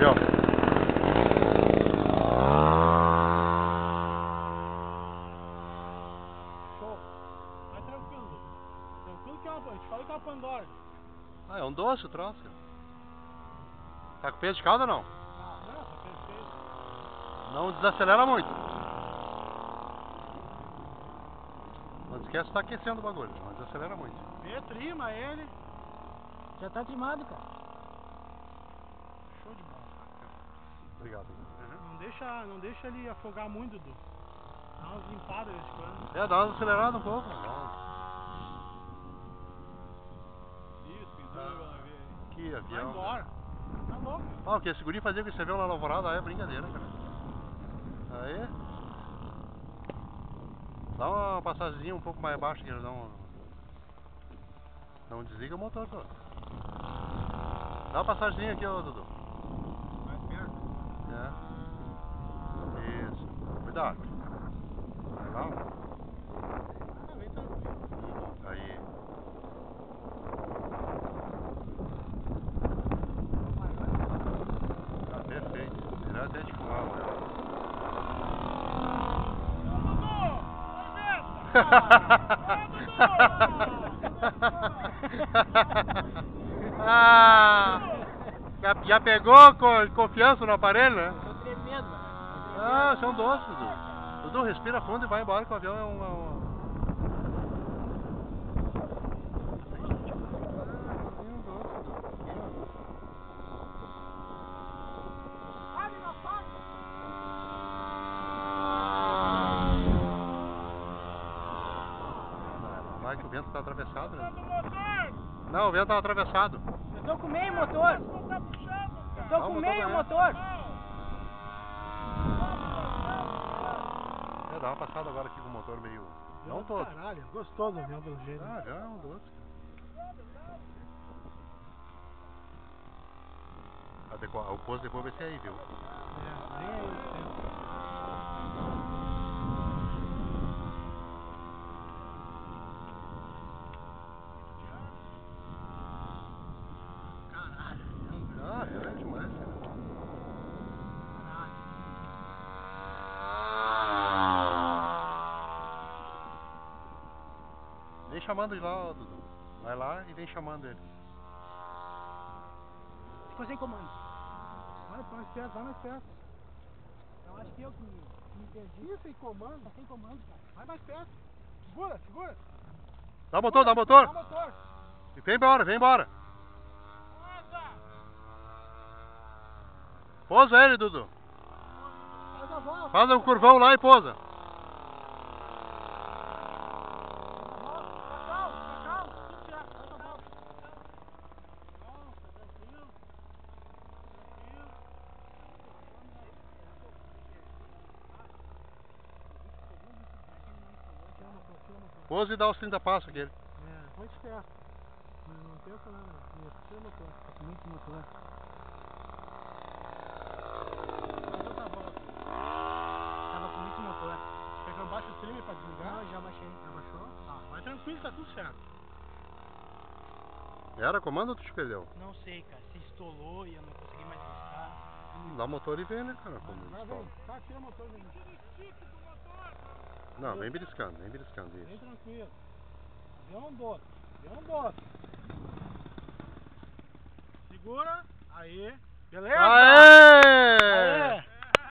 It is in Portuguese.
Viu? Show. Vai tranquilo. Tranquilo que é uma... A gente fala que é uma Pandora. Ah, é um doce o troço. Tá com peso de calda ou não? Não, tá perfeito. Não desacelera muito. Não esquece que tá aquecendo o bagulho, não desacelera muito. Vê, trima ele. Já tá trimado, cara. Show de bola. Obrigado. Não deixa ele afogar muito, Dudu. Dá umas limpadas de vez em quando. É, dá uma acelerada um pouco. Isso, pisando agora, vê aí. Que Vai avião. embora. Tá louco. Ah, o que esse guri fazia com esse avião lá na alvorada, aí é brincadeira, cara. Aí. Dá uma passagemzinha um pouco mais baixa que ele não desliga o motor todo. Dá uma passagemzinha aqui, ó, Dudu. Mais perto. É. Isso. Cuidado. Vai lá. Ah, vem tranquilo. Aí. Tá perfeito. Melhor até de fumar, mano. Ah, já pegou confiança no aparelho, né? Tô tremendo, mano. Ah, são doces, Dudu. Dudu, respira fundo e vai embora que o avião é uma... Vai que o vento tá atravessado, né? Não, o vento tá atravessado. Eu tô com meio motor. Eu tô com meio motor. É, dá uma passada agora aqui com o motor meio... Não todo. Caralho, gostoso o avião pelo jeito. Ah, já é um doce. O pouso depois vai ser aí, viu? É, nem aí. Ah, é demais, cara. Vem chamando ele lá, Dudu. Vai lá e vem chamando ele. Ficou sem comando. Vai mais perto, vai mais perto. Eu acho que eu que me perdi. Ih, sem comando. Tá sem comando, cara. Vai mais perto. Segura, segura. Dá o motor, dá o motor. Dá o motor. E vem embora, vem embora. Pousa ele, Dudu. Faz a volta. Faz um curvão lá e pousa. Pousa e dá os 30 passos aqui. É, muito esperto. Não pensa nada. Isso, tira o motor. Tá com muito motor. Faz outra volta. Tava com muito motor. Pegando baixo o trim pra desligar. Não, já baixei. Já baixou? Tá, vai tranquilo, tá tudo certo. Era comando ou tu te perdeu? Não sei, cara. Se estolou e eu não consegui mais buscar. Dá o motor e vem, né, cara? Como Vai, estoura. vem. Tá, tira o motor, vem. Não, vem beliscando Vem isso. tranquilo. Avião um doce. Avião um doce. Segura. Aí. Beleza? Aê!